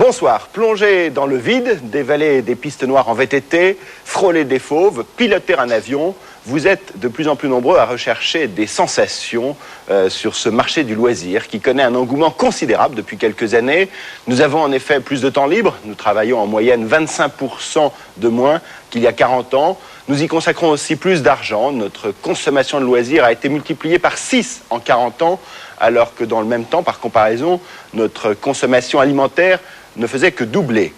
Bonsoir, plongez dans le vide, dévaler des pistes noires en VTT, frôler des fauves, piloter un avion, vous êtes de plus en plus nombreux à rechercher des sensations sur ce marché du loisir qui connaît un engouement considérable depuis quelques années. Nous avons en effet plus de temps libre, nous travaillons en moyenne 25% de moins qu'il y a 40 ans. Nous y consacrons aussi plus d'argent, notre consommation de loisirs a été multipliée par 6 en 40 ans, alors que dans le même temps, par comparaison, notre consommation alimentaire ne faisait que doubler.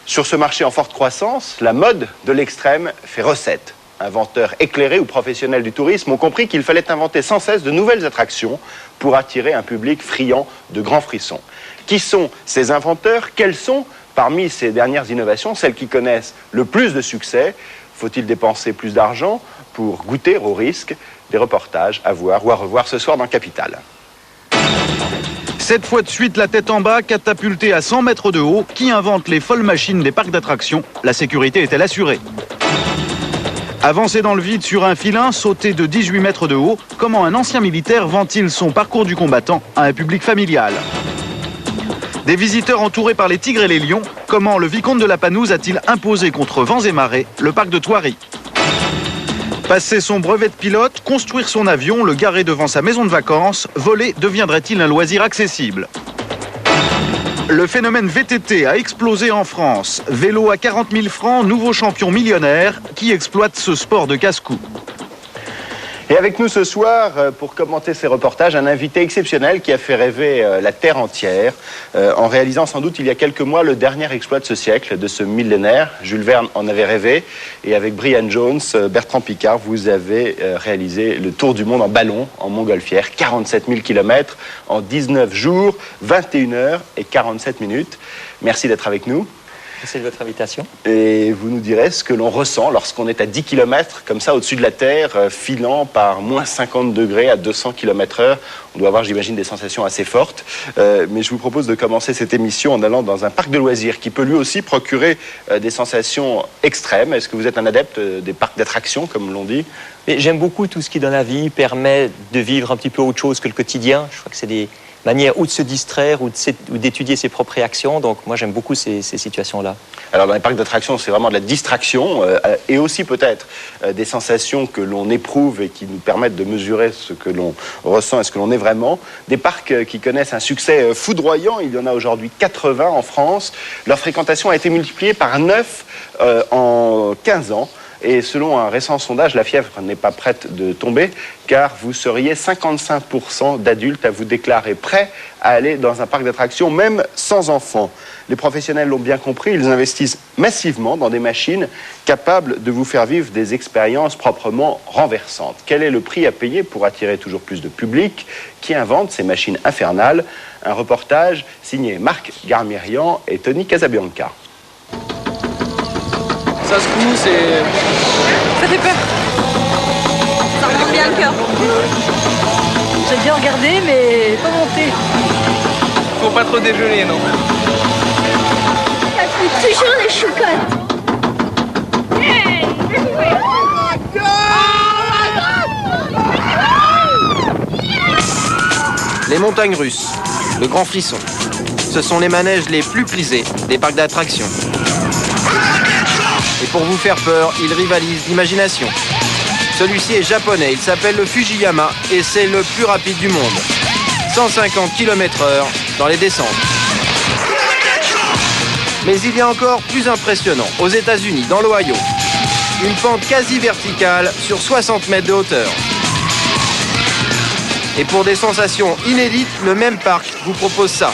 Sur ce marché en forte croissance, la mode de l'extrême fait recette. Inventeurs éclairés ou professionnels du tourisme ont compris qu'il fallait inventer sans cesse de nouvelles attractions pour attirer un public friand de grands frissons. Qui sont ces inventeurs? Quelles sont, parmi ces dernières innovations, celles qui connaissent le plus de succès? Faut-il dépenser plus d'argent pour goûter au risque? Des reportages à voir ou à revoir ce soir dans Capital. 7 fois de suite la tête en bas, catapultée à 100 mètres de haut. Qui invente les folles machines des parcs d'attractions? La sécurité est-elle assurée? Avancer dans le vide sur un filin, sauter de 18 mètres de haut. Comment un ancien militaire vend-il son parcours du combattant à un public familial? Des visiteurs entourés par les tigres et les lions. Comment le vicomte de la Panouse a-t-il imposé contre vents et marées le parc de Thoiry? Passer son brevet de pilote, construire son avion, le garer devant sa maison de vacances, voler deviendrait-il un loisir accessible? Le phénomène VTT a explosé en France. Vélo à 40 000 francs, nouveau champion millionnaire qui exploite ce sport de casse-cou. Et avec nous ce soir, pour commenter ces reportages, un invité exceptionnel qui a fait rêver la Terre entière, en réalisant sans doute il y a quelques mois le dernier exploit de ce siècle, de ce millénaire. Jules Verne en avait rêvé, et avec Brian Jones, Bertrand Piccard, vous avez réalisé le tour du monde en ballon, en montgolfière, 47 000 km, en 19 jours, 21 heures et 47 minutes. Merci d'être avec nous. Merci de votre invitation. Et vous nous direz ce que l'on ressent lorsqu'on est à 10 km, comme ça, au-dessus de la Terre, filant par moins 50 degrés à 200 km/h. On doit avoir, j'imagine, des sensations assez fortes. Mais je vous propose de commencer cette émission en allant dans un parc de loisirs qui peut lui aussi procurer des sensations extrêmes. Est-ce que vous êtes un adepte des parcs d'attractions, comme l'on dit? J'aime beaucoup tout ce qui, dans la vie, permet de vivre un petit peu autre chose que le quotidien. Je crois que c'est des manière ou de se distraire ou d'étudier ses propres réactions. Donc moi j'aime beaucoup ces situations-là. Alors dans les parcs d'attractions, c'est vraiment de la distraction et aussi peut-être des sensations que l'on éprouve et qui nous permettent de mesurer ce que l'on ressent et ce que l'on est vraiment. Des parcs qui connaissent un succès foudroyant, il y en a aujourd'hui 80 en France. Leur fréquentation a été multipliée par 9 en 15 ans. Et selon un récent sondage, la fièvre n'est pas prête de tomber, car vous seriez 55% d'adultes à vous déclarer prêts à aller dans un parc d'attractions, même sans enfants. Les professionnels l'ont bien compris, ils investissent massivement dans des machines capables de vous faire vivre des expériences proprement renversantes. Quel est le prix à payer pour attirer toujours plus de public? Qui invente ces machines infernales? Un reportage signé Marc Garmirian et Tony Casabianca. Ça secoue, c'est... Ça fait peur. Ça remonte bien le cœur. J'ai bien regardé, mais pas monter. Faut pas trop déjeuner, non? Ça fait toujours les chocottes. Les montagnes russes, le grand frisson. Ce sont les manèges les plus prisés des parcs d'attractions. Et pour vous faire peur, ils rivalisent d'imagination. Celui-ci est japonais, il s'appelle le Fujiyama et c'est le plus rapide du monde. 150 km/h dans les descentes. Mais il y a encore plus impressionnant, aux États-Unis, dans l'Ohio. Une pente quasi verticale sur 60 mètres de hauteur. Et pour des sensations inédites, le même parc vous propose ça.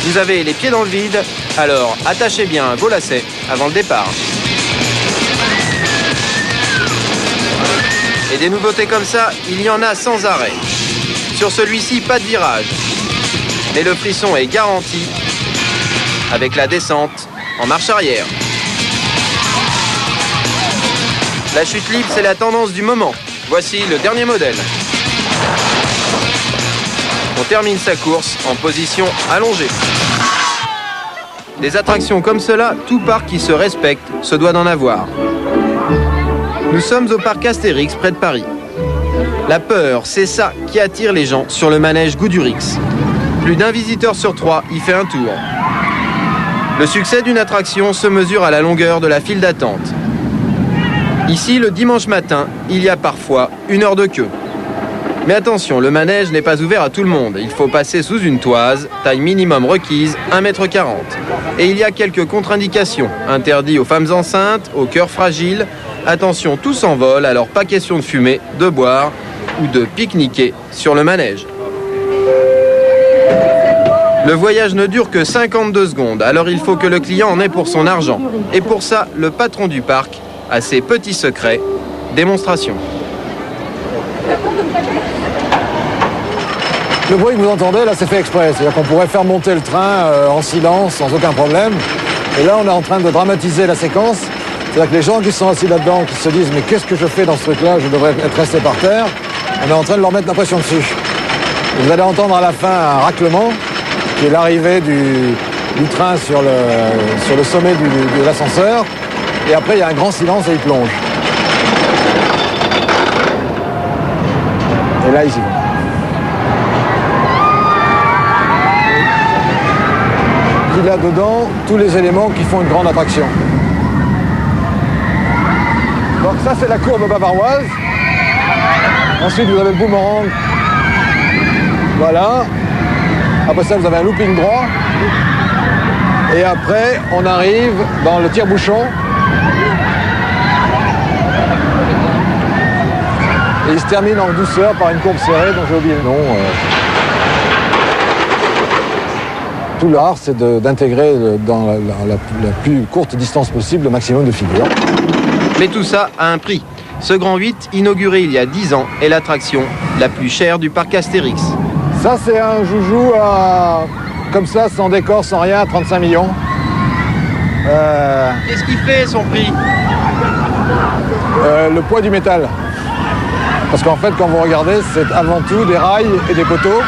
Vous avez les pieds dans le vide, alors attachez bien vos lacets avant le départ. Et des nouveautés comme ça, il y en a sans arrêt. Sur celui-ci, pas de virage. Mais le frisson est garanti avec la descente en marche arrière. La chute libre, c'est la tendance du moment. Voici le dernier modèle. On termine sa course en position allongée. Des attractions comme cela, tout parc qui se respecte se doit d'en avoir. Nous sommes au parc Astérix, près de Paris. La peur, c'est ça qui attire les gens sur le manège Goudurix. Plus d'un visiteur sur 3 y fait un tour. Le succès d'une attraction se mesure à la longueur de la file d'attente. Ici, le dimanche matin, il y a parfois 1 heure de queue. Mais attention, le manège n'est pas ouvert à tout le monde. Il faut passer sous une toise, taille minimum requise, 1,40 m. Et il y a quelques contre-indications. Interdit aux femmes enceintes, aux cœurs fragiles. Attention, tout s'envole, alors pas question de fumer, de boire ou de pique-niquer sur le manège. Le voyage ne dure que 52 secondes, alors il faut que le client en ait pour son argent. Et pour ça, le patron du parc a ses petits secrets. Démonstration. Le bruit que vous entendez, là, c'est fait exprès. C'est-à-dire qu'on pourrait faire monter le train en silence, sans aucun problème. Et là, on est en train de dramatiser la séquence. C'est-à-dire que les gens qui sont assis là-dedans, qui se disent « Mais qu'est-ce que je fais dans ce truc-là? Je devrais être resté par terre », on est en train de leur mettre la pression dessus. Et vous allez entendre à la fin un raclement, qui est l'arrivée du train sur le sommet de l'ascenseur. Et après, il y a un grand silence et il plonge. Et là, ici. Il a dedans tous les éléments qui font une grande attraction. Donc ça, c'est la courbe bavaroise. Ensuite, vous avez le boomerang. Voilà. Après ça, vous avez un looping droit. Et après, on arrive dans le tire-bouchon. Et il se termine en douceur par une courbe serrée dont j'ai oublié le nom. Tout l'art, c'est d'intégrer dans la plus courte distance possible le maximum de figures. Mais tout ça a un prix. Ce Grand 8, inauguré il y a 10 ans, est l'attraction la plus chère du parc Astérix. Ça, c'est un joujou comme ça, sans décor, sans rien, à 35 millions. Qu'est-ce qui fait son prix? Le poids du métal. Parce qu'en fait, quand vous regardez, c'est avant tout des rails et des poteaux.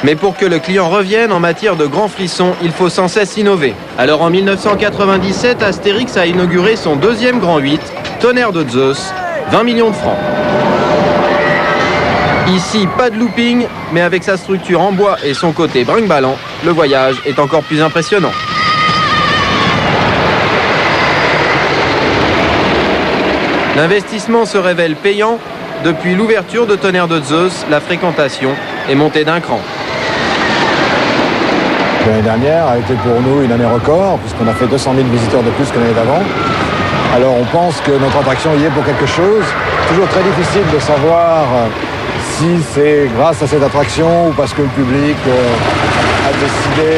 Mais pour que le client revienne en matière de grands frissons, il faut sans cesse innover. Alors en 1997, Astérix a inauguré son deuxième Grand 8, Tonnerre de Zeus, 20 millions de francs. Ici, pas de looping, mais avec sa structure en bois et son côté brinque-ballant, le voyage est encore plus impressionnant. L'investissement se révèle payant. Depuis l'ouverture de Tonnerre de Zeus, la fréquentation est montée d'un cran. L'année dernière a été pour nous une année record, puisqu'on a fait 200 000 visiteurs de plus que l'année d'avant. Alors on pense que notre attraction y est pour quelque chose. Toujours très difficile de savoir si c'est grâce à cette attraction ou parce que le public a décidé,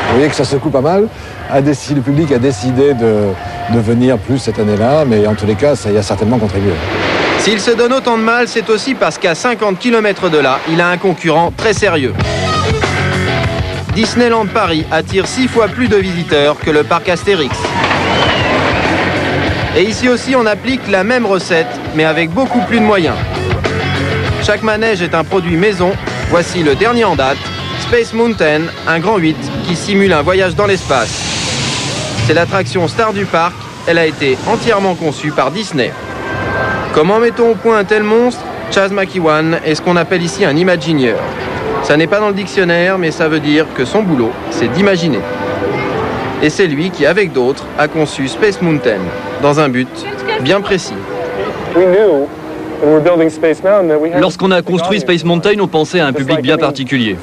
vous voyez que ça secoue pas mal, le public a décidé de venir plus cette année-là, mais en tous les cas, ça y a certainement contribué. S'il se donne autant de mal, c'est aussi parce qu'à 50 km de là, il a un concurrent très sérieux. Disneyland Paris attire 6 fois plus de visiteurs que le parc Astérix. Et ici aussi, on applique la même recette, mais avec beaucoup plus de moyens. Chaque manège est un produit maison. Voici le dernier en date, Space Mountain, un Grand 8 qui simule un voyage dans l'espace. C'est l'attraction star du parc. Elle a été entièrement conçue par Disney. Comment mettons au point un tel monstre? Chaz McEwan est ce qu'on appelle ici un imagineur. Ça n'est pas dans le dictionnaire, mais ça veut dire que son boulot, c'est d'imaginer. Et c'est lui qui, avec d'autres, a conçu Space Mountain, dans un but bien précis. Lorsqu'on a construit Space Mountain, on pensait à un public bien particulier.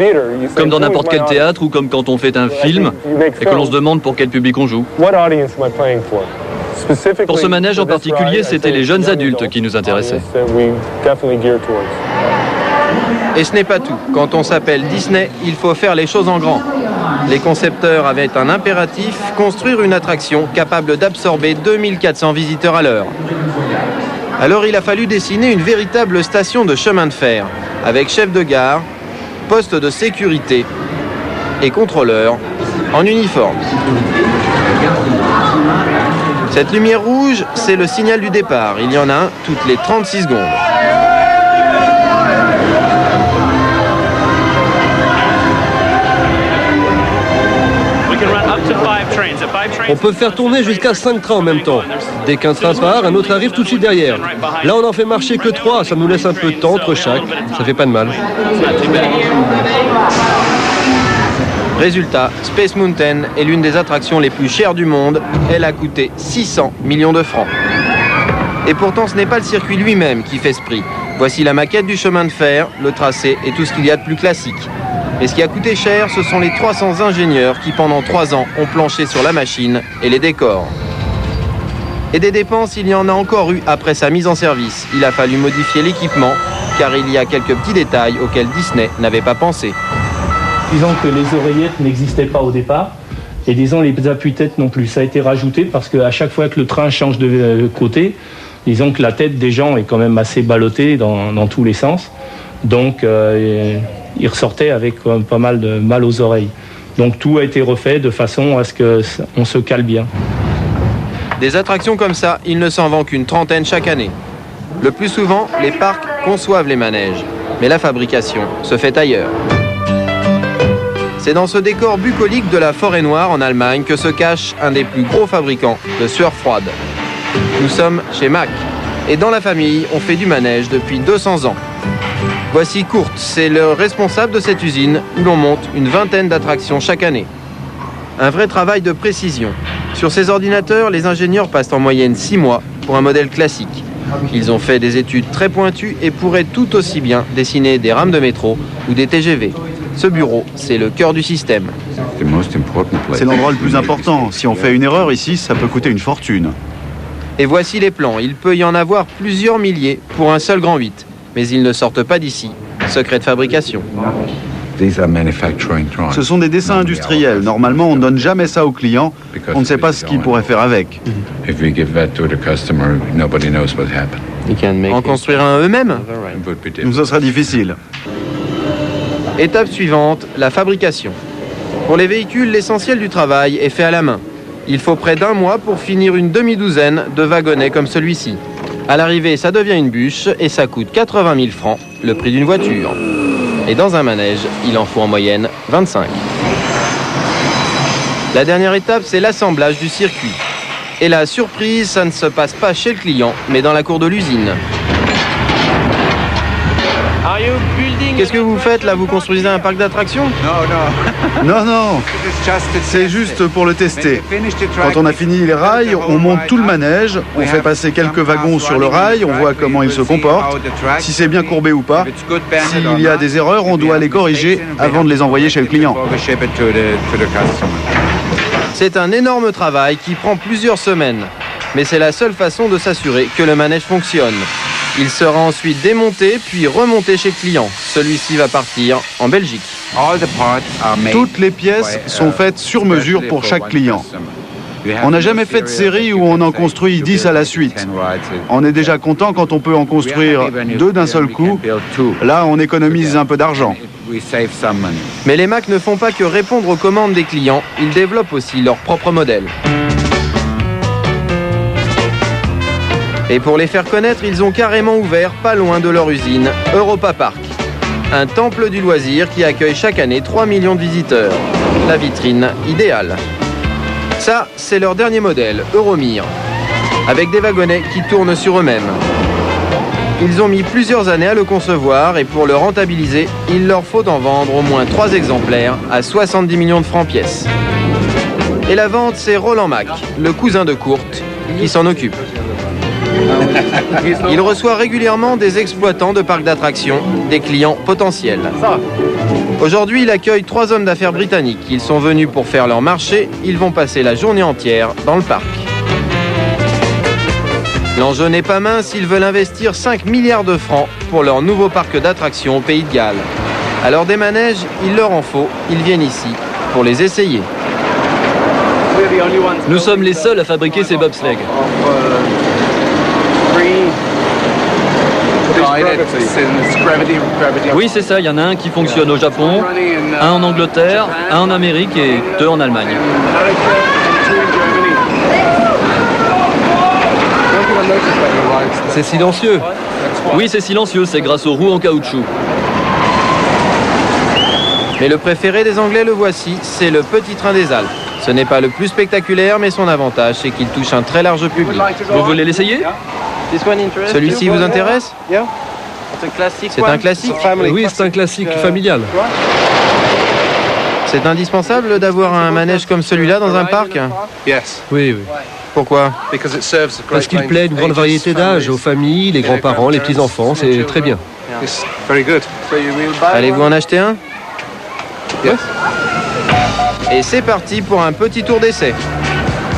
Comme dans n'importe quel théâtre ou comme quand on fait un film et que l'on se demande pour quel public on joue. Pour ce manège en particulier, c'était les jeunes adultes qui nous intéressaient. Et ce n'est pas tout. Quand on s'appelle Disney, il faut faire les choses en grand. Les concepteurs avaient un impératif, construire une attraction capable d'absorber 2400 visiteurs à l'heure. Alors il a fallu dessiner une véritable station de chemin de fer, avec chef de gare, poste de sécurité et contrôleur en uniforme. Cette lumière rouge, c'est le signal du départ. Il y en a un toutes les 36 secondes. On peut faire tourner jusqu'à 5 trains en même temps. Dès qu'un train part, un autre arrive tout de suite derrière. Là, on en fait marcher que 3, ça nous laisse un peu de temps entre chaque. Ça fait pas de mal. Résultat, Space Mountain est l'une des attractions les plus chères du monde. Elle a coûté 600 millions de francs. Et pourtant, ce n'est pas le circuit lui-même qui fait ce prix. Voici la maquette du chemin de fer, le tracé et tout ce qu'il y a de plus classique. Mais ce qui a coûté cher, ce sont les 300 ingénieurs qui, pendant 3 ans, ont planché sur la machine et les décors. Et des dépenses, il y en a encore eu après sa mise en service. Il a fallu modifier l'équipement, car il y a quelques petits détails auxquels Disney n'avait pas pensé. Disons que les oreillettes n'existaient pas au départ, et disons les appuis-têtes non plus. Ça a été rajouté parce qu'à chaque fois que le train change de côté, disons que la tête des gens est quand même assez ballottée dans tous les sens. Donc ils ressortaient avec pas mal de mal aux oreilles. Donc tout a été refait de façon à ce qu'on se cale bien. Des attractions comme ça, il ne s'en vend qu'une trentaine chaque année. Le plus souvent, les parcs conçoivent les manèges, mais la fabrication se fait ailleurs. C'est dans ce décor bucolique de la Forêt-Noire en Allemagne que se cache un des plus gros fabricants de sueur froide. Nous sommes chez Mack, et dans la famille, on fait du manège depuis 200 ans. Voici Kurt, c'est le responsable de cette usine où l'on monte une vingtaine d'attractions chaque année. Un vrai travail de précision. Sur ces ordinateurs, les ingénieurs passent en moyenne 6 mois pour un modèle classique. Ils ont fait des études très pointues et pourraient tout aussi bien dessiner des rames de métro ou des TGV. Ce bureau, c'est le cœur du système. C'est l'endroit le plus important. Si on fait une erreur ici, ça peut coûter une fortune. Et voici les plans. Il peut y en avoir plusieurs milliers pour un seul grand 8. Mais ils ne sortent pas d'ici. Secret de fabrication. Ce sont des dessins industriels. Normalement, on ne donne jamais ça aux clients. On ne sait pas ce qu'ils pourraient faire avec. En construire un eux-mêmes ? Ce sera difficile. Étape suivante, la fabrication. Pour les véhicules, l'essentiel du travail est fait à la main. Il faut près d'1 mois pour finir une demi-douzaine de wagonnets comme celui-ci. À l'arrivée, ça devient une bûche et ça coûte 80 000 francs, le prix d'une voiture. Et dans un manège, il en faut en moyenne 25. La dernière étape, c'est l'assemblage du circuit. Et la surprise, ça ne se passe pas chez le client, mais dans la cour de l'usine. Qu'est-ce que vous faites là? Vous construisez un parc d'attractions? Non. C'est juste pour le tester. Quand on a fini les rails, on monte tout le manège, on fait passer quelques wagons sur le rail, on voit comment il se comporte, si c'est bien courbé ou pas. S'il y a des erreurs, on doit les corriger avant de les envoyer chez le client. C'est un énorme travail qui prend plusieurs semaines. Mais c'est la seule façon de s'assurer que le manège fonctionne. Il sera ensuite démonté puis remonté chez le client. Celui-ci va partir en Belgique. Toutes les pièces sont faites sur mesure pour chaque client. On n'a jamais fait de série où on en construit 10 à la suite. On est déjà content quand on peut en construire 2 d'un seul coup. Là, on économise un peu d'argent. Mais les Mack ne font pas que répondre aux commandes des clients, ils développent aussi leur propre modèle. Et pour les faire connaître, ils ont carrément ouvert, pas loin de leur usine, Europa Park. Un temple du loisir qui accueille chaque année 3 millions de visiteurs. La vitrine idéale. Ça, c'est leur dernier modèle, Euromir, avec des wagonnets qui tournent sur eux-mêmes. Ils ont mis plusieurs années à le concevoir et pour le rentabiliser, il leur faut en vendre au moins 3 exemplaires à 70 millions de francs pièce. Et la vente, c'est Roland Mack, le cousin de Kurt, qui s'en occupe. Il reçoit régulièrement des exploitants de parcs d'attractions, des clients potentiels. Aujourd'hui, il accueille 3 hommes d'affaires britanniques. Ils sont venus pour faire leur marché. Ils vont passer la journée entière dans le parc. L'enjeu n'est pas mince, ils veulent investir 5 milliards de francs pour leur nouveau parc d'attractions au Pays de Galles. Alors des manèges, il leur en faut. Ils viennent ici pour les essayer. Nous sommes les seuls à fabriquer ces bobsleighs. Oui, c'est ça. Il y en a un qui fonctionne au Japon, un en Angleterre, un en Amérique et 2 en Allemagne. C'est silencieux. Oui, c'est silencieux. C'est grâce aux roues en caoutchouc. Mais le préféré des Anglais, le voici, c'est le Petit Train des Alpes. Ce n'est pas le plus spectaculaire, mais son avantage, c'est qu'il touche un très large public. Vous voulez l'essayer? Celui-ci vous intéresse? C'est un classique? Oui, c'est un classique familial. C'est indispensable d'avoir un manège comme celui-là dans un parc? Oui, oui. Pourquoi? Parce qu'il plaît une grande variété d'âge, aux familles, les grands-parents, les petits-enfants, c'est très bien. Allez-vous en acheter un? Et c'est parti pour un petit tour d'essai.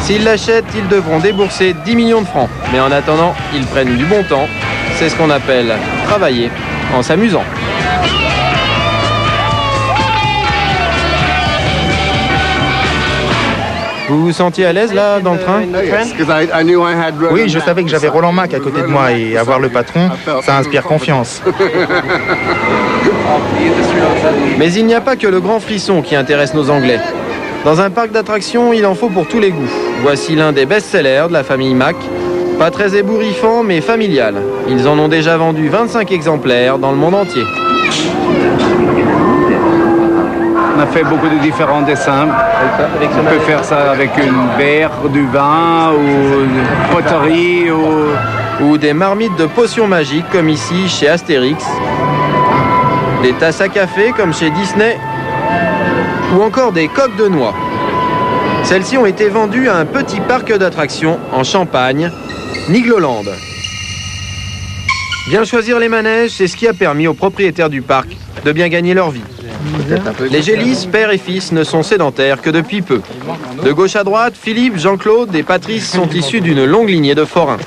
S'ils l'achètent, ils devront débourser 10 millions de francs. Mais en attendant, ils prennent du bon temps. C'est ce qu'on appelle travailler en s'amusant. Vous vous sentiez à l'aise là dans le train? Oui, je savais que j'avais Roland Mac à côté de moi et avoir le patron, ça inspire confiance. Mais il n'y a pas que le grand frisson qui intéresse nos Anglais. Dans un parc d'attractions, il en faut pour tous les goûts. Voici l'un des best-sellers de la famille Mac. Pas très ébouriffant, mais familial. Ils en ont déjà vendu 25 exemplaires dans le monde entier. On a fait beaucoup de différents dessins. On peut faire ça avec une bière, du vin ou une poterie ou des marmites de potions magiques comme ici chez Astérix. Des tasses à café comme chez Disney. Ou encore des coques de noix. Celles-ci ont été vendues à un petit parc d'attractions en Champagne, Nigloland. Bien choisir les manèges, c'est ce qui a permis aux propriétaires du parc de bien gagner leur vie. Les Gélis, père et fils, ne sont sédentaires que depuis peu. De gauche à droite, Philippe, Jean-Claude et Patrice sont issus d'une longue lignée de forains.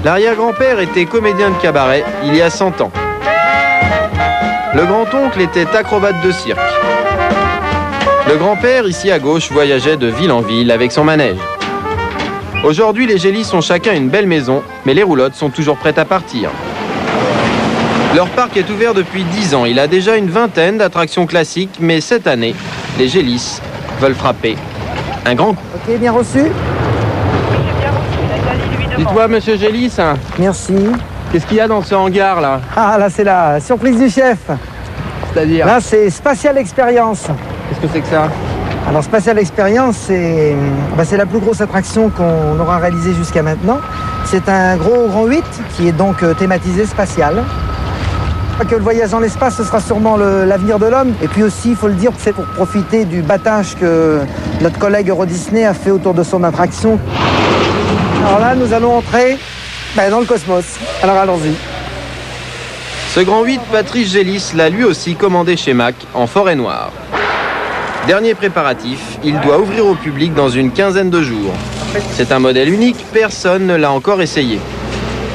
L'arrière-grand-père était comédien de cabaret il y a 100 ans. Le grand-oncle était acrobate de cirque. Le grand-père, ici à gauche, voyageait de ville en ville avec son manège. Aujourd'hui, les Gélis ont chacun une belle maison, mais les roulottes sont toujours prêtes à partir. Leur parc est ouvert depuis 10 ans. Il a déjà une vingtaine d'attractions classiques, mais cette année, les Gélis veulent frapper un grand coup. Ok, bien reçu. Dites-moi, monsieur Gélis. Merci. Qu'est-ce qu'il y a dans ce hangar, là? Ah, là, c'est la surprise du chef. C'est-à-dire? Là, c'est Spatial Experience. Qu'est-ce que c'est que ça? Alors, Spatial Experience, c'est la plus grosse attraction qu'on aura réalisée jusqu'à maintenant. C'est un gros grand 8 qui est donc thématisé spatial. Que le voyage dans l'espace, ce sera sûrement l'avenir de l'homme. Et puis aussi, il faut le dire, c'est pour profiter du battage que notre collègue Euro Disney a fait autour de son attraction. Alors là, nous allons entrer dans le cosmos. Alors allons-y. Ce grand 8, Patrice Gélis l'a lui aussi commandé chez Mac en forêt noire. Dernier préparatif, il doit ouvrir au public dans une quinzaine de jours. C'est un modèle unique, personne ne l'a encore essayé.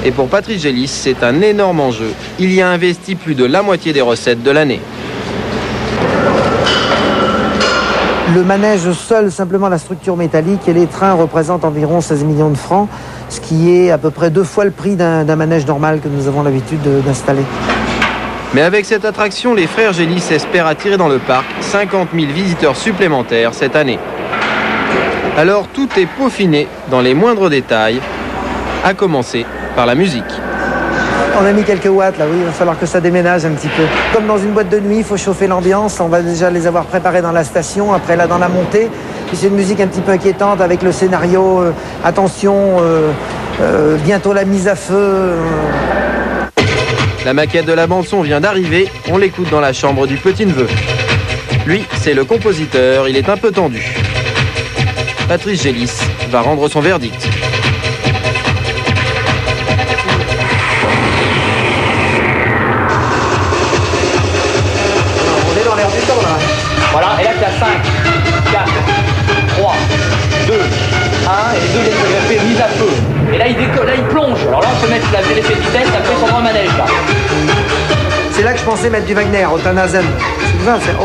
Et pour Patrice Gélis, c'est un énorme enjeu. Il y a investi plus de la moitié des recettes de l'année. Le manège seul, simplement la structure métallique et les trains représentent environ 16 millions de francs, ce qui est à peu près 2 fois le prix d'un manège normal que nous avons l'habitude d'installer. Mais avec cette attraction, les frères Gélis espèrent attirer dans le parc 50 000 visiteurs supplémentaires cette année. Alors tout est peaufiné dans les moindres détails, à commencer par la musique. On a mis quelques watts là, oui, il va falloir que ça déménage un petit peu. Comme dans une boîte de nuit, il faut chauffer l'ambiance, on va déjà les avoir préparés dans la station, après là dans la montée. Puis c'est une musique un petit peu inquiétante avec le scénario, attention, bientôt la mise à feu. La maquette de la bande-son vient d'arriver, on l'écoute dans la chambre du petit-neveu. Lui, c'est le compositeur, il est un peu tendu. Patrice Gélis va rendre son verdict. Voilà, et là tu as 5, 4, 3, 2, 1, et les deux viennent de mise à feu. Et là il décolle, là il plonge. Alors là on peut mettre l'effet de vitesse, après son grand manège là. C'est là que je pensais mettre du Wagner, au Tannhausen.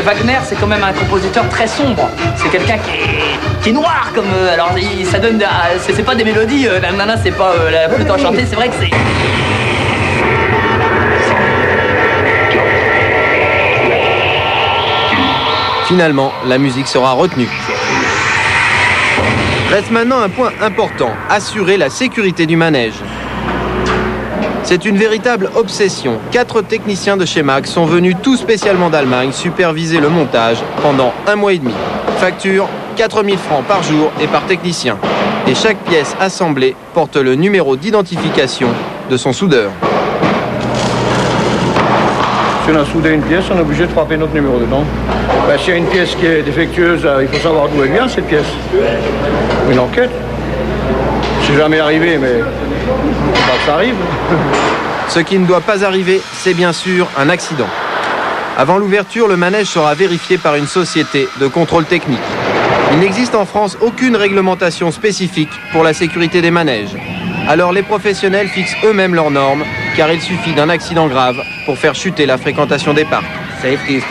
Wagner c'est quand même un compositeur très sombre. C'est quelqu'un qui est noir comme... alors ça donne... c'est pas des mélodies, nana c'est pas la flûte enchantée, c'est vrai que c'est... Finalement, la musique sera retenue. Reste maintenant un point important, assurer la sécurité du manège. C'est une véritable obsession. 4 techniciens de chez Mac sont venus tout spécialement d'Allemagne superviser le montage pendant 1 mois et demi. Facture 4000 francs par jour et par technicien. Et chaque pièce assemblée porte le numéro d'identification de son soudeur. Si on a soudé une pièce, on est obligé de frapper notre numéro dedans. S'il y a une pièce qui est défectueuse, il faut savoir d'où elle vient cette pièce. Une enquête. C'est jamais arrivé, mais faut pas que ça arrive. Ce qui ne doit pas arriver, c'est bien sûr un accident. Avant l'ouverture, le manège sera vérifié par une société de contrôle technique. Il n'existe en France aucune réglementation spécifique pour la sécurité des manèges. Alors les professionnels fixent eux-mêmes leurs normes, car il suffit d'un accident grave pour faire chuter la fréquentation des parcs.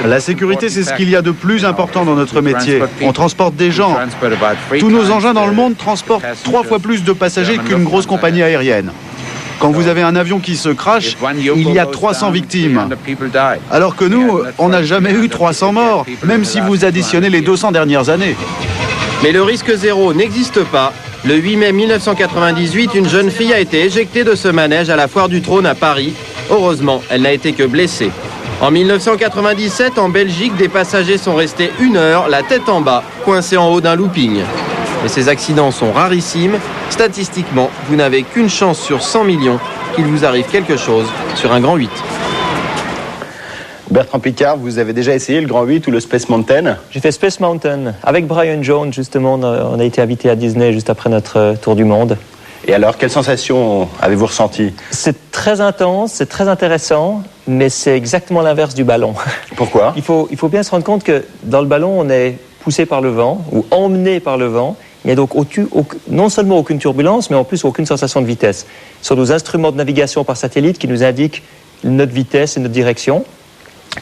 La sécurité, c'est ce qu'il y a de plus important dans notre métier. On transporte des gens. Tous nos engins dans le monde transportent 3 fois plus de passagers qu'une grosse compagnie aérienne. Quand vous avez un avion qui se crache, il y a 300 victimes. Alors que nous, on n'a jamais eu 300 morts, même si vous additionnez les 200 dernières années. Mais le risque zéro n'existe pas. Le 8 mai 1998, une jeune fille a été éjectée de ce manège à la Foire du Trône à Paris. Heureusement, elle n'a été que blessée. En 1997, en Belgique, des passagers sont restés 1 heure, la tête en bas, coincés en haut d'un looping. Mais ces accidents sont rarissimes. Statistiquement, vous n'avez qu'une chance sur 100 millions qu'il vous arrive quelque chose sur un grand 8. Bertrand Piccard, vous avez déjà essayé le Grand 8 ou le Space Mountain? J'ai fait Space Mountain. Avec Brian Jones, justement, on a été invité à Disney juste après notre tour du monde. Et alors, quelles sensations avez-vous ressenties? C'est très intense, c'est très intéressant, mais c'est exactement l'inverse du ballon. Pourquoi? Il faut bien se rendre compte que dans le ballon, on est poussé par le vent ou emmené par le vent. Il n'y a donc non seulement aucune turbulence, mais en plus aucune sensation de vitesse. Ce sont nos instruments de navigation par satellite qui nous indiquent notre vitesse et notre direction.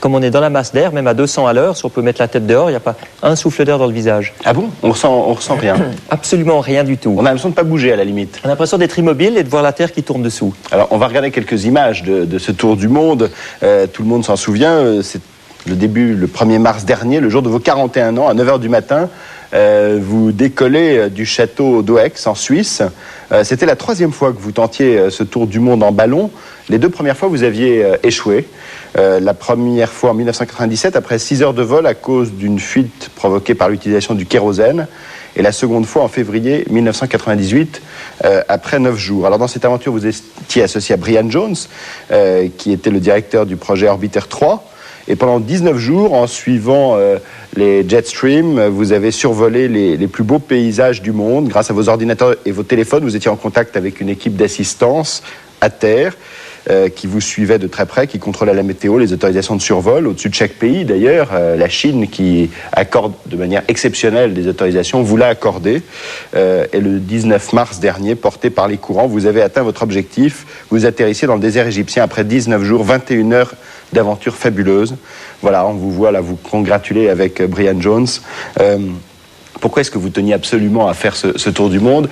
Comme on est dans la masse d'air, même à 200 à l'heure, si on peut mettre la tête dehors, il n'y a pas un souffle d'air dans le visage. Ah bon? On ressent rien? Absolument rien du tout. On a l'impression de ne pas bouger à la limite. On a l'impression d'être immobile et de voir la Terre qui tourne dessous. Alors on va regarder quelques images de ce tour du monde. Tout le monde s'en souvient. C'est le 1er mars dernier, le jour de vos 41 ans, à 9h du matin. Vous décollez du château d'Oex en Suisse. C'était la 3e fois que vous tentiez ce tour du monde en ballon. Les 2 premières fois, vous aviez échoué. La première fois en 1997, après 6 heures de vol à cause d'une fuite provoquée par l'utilisation du kérosène. Et la seconde fois en février 1998, après 9 jours. Alors dans cette aventure, vous étiez associé à Brian Jones, qui était le directeur du projet Orbiter 3. Et pendant 19 jours, en suivant les Jetstream, vous avez survolé les plus beaux paysages du monde. Grâce à vos ordinateurs et vos téléphones, vous étiez en contact avec une équipe d'assistance à terre qui vous suivait de très près, qui contrôlait la météo, les autorisations de survol au-dessus de chaque pays. D'ailleurs, la Chine, qui accorde de manière exceptionnelle des autorisations, vous l'a accordé. Et le 19 mars dernier, porté par les courants, vous avez atteint votre objectif. Vous atterrissiez dans le désert égyptien après 19 jours, 21 heures d'aventure fabuleuse. Voilà, on vous voit là vous congratuler avec Brian Jones. Pourquoi est-ce que vous teniez absolument à faire ce tour du monde?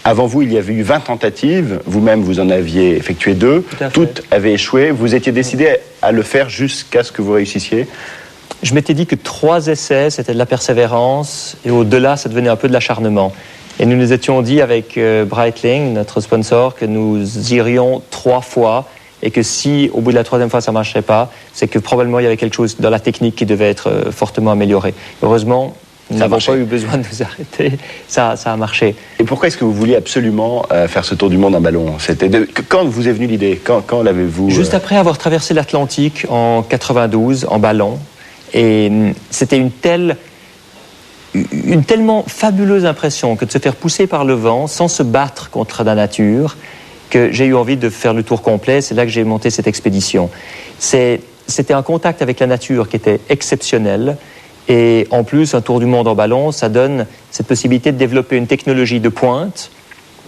Avant vous, il y avait eu 20 tentatives. Vous-même, vous en aviez effectué 2. Toutes avaient échoué. Vous étiez décidé à le faire jusqu'à ce que vous réussissiez? Je m'étais dit que 3 essais, c'était de la persévérance. Et au-delà, ça devenait un peu de l'acharnement. Et nous nous étions dit avec Breitling, notre sponsor, que nous irions 3 fois. Et que si, au bout de la 3e fois, ça ne marchait pas, c'est que probablement il y avait quelque chose dans la technique qui devait être fortement amélioré. Heureusement, nous n'avons pas eu besoin de nous arrêter. Ça a marché. Et pourquoi est-ce que vous vouliez absolument faire ce tour du monde en ballon? Quand vous est venue l'idée? Quand l'avez-vous Juste après avoir traversé l'Atlantique en 92 en ballon. Et c'était une tellement fabuleuse impression que de se faire pousser par le vent sans se battre contre la nature, que j'ai eu envie de faire le tour complet. C'est là que j'ai monté cette expédition. C'était un contact avec la nature qui était exceptionnel. Et en plus, un tour du monde en ballon, ça donne cette possibilité de développer une technologie de pointe,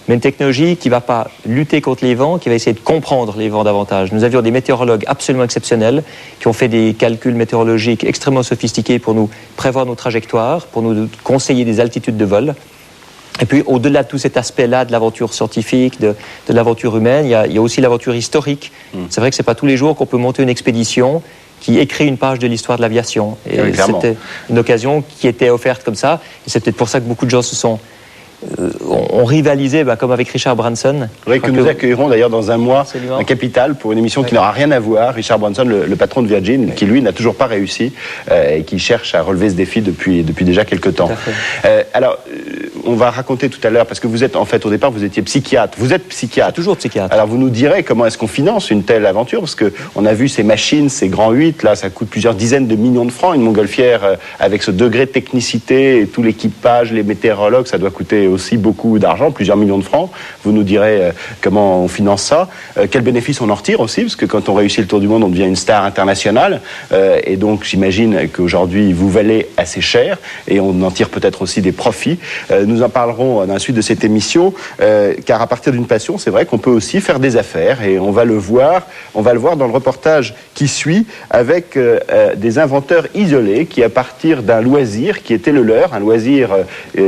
mais une technologie qui ne va pas lutter contre les vents, qui va essayer de comprendre les vents davantage. Nous avions des météorologues absolument exceptionnels qui ont fait des calculs météorologiques extrêmement sophistiqués pour nous prévoir nos trajectoires, pour nous conseiller des altitudes de vol. Et puis, au-delà de tout cet aspect-là de l'aventure scientifique, de l'aventure humaine, il y a aussi l'aventure historique. C'est vrai que ce n'est pas tous les jours qu'on peut monter une expédition qui écrit une page de l'histoire de l'aviation. Et c'était une occasion qui était offerte comme ça. Et c'est peut-être pour ça que beaucoup de gens se sont on rivalisait comme avec Richard Branson. Oui, que nous accueillerons d'ailleurs dans un mois à Capital pour une émission qui n'aura rien à voir. Richard Branson, le patron de Virgin, qui lui n'a toujours pas réussi et qui cherche à relever ce défi depuis déjà quelques temps. Alors, on va raconter tout à l'heure, parce que vous êtes en fait au départ, vous étiez psychiatre. Vous êtes psychiatre. Toujours psychiatre. Alors vous nous direz comment est-ce qu'on finance une telle aventure, parce qu'on a vu ces machines, ces grands 8, là ça coûte plusieurs dizaines de millions de francs, une montgolfière avec ce degré de technicité et tout l'équipage, les météorologues, ça doit coûter aussi beaucoup d'argent, plusieurs millions de francs. Vous nous direz comment on finance ça, quel bénéfice on en retire aussi, parce que quand on réussit le tour du monde, on devient une star internationale, et donc j'imagine qu'aujourd'hui vous valez assez cher, et on en tire peut-être aussi des profits. Nous en parlerons dans la suite de cette émission, car à partir d'une passion, c'est vrai qu'on peut aussi faire des affaires, et on va le voir dans le reportage qui suit, avec des inventeurs isolés qui, à partir d'un loisir qui était le leur, un loisir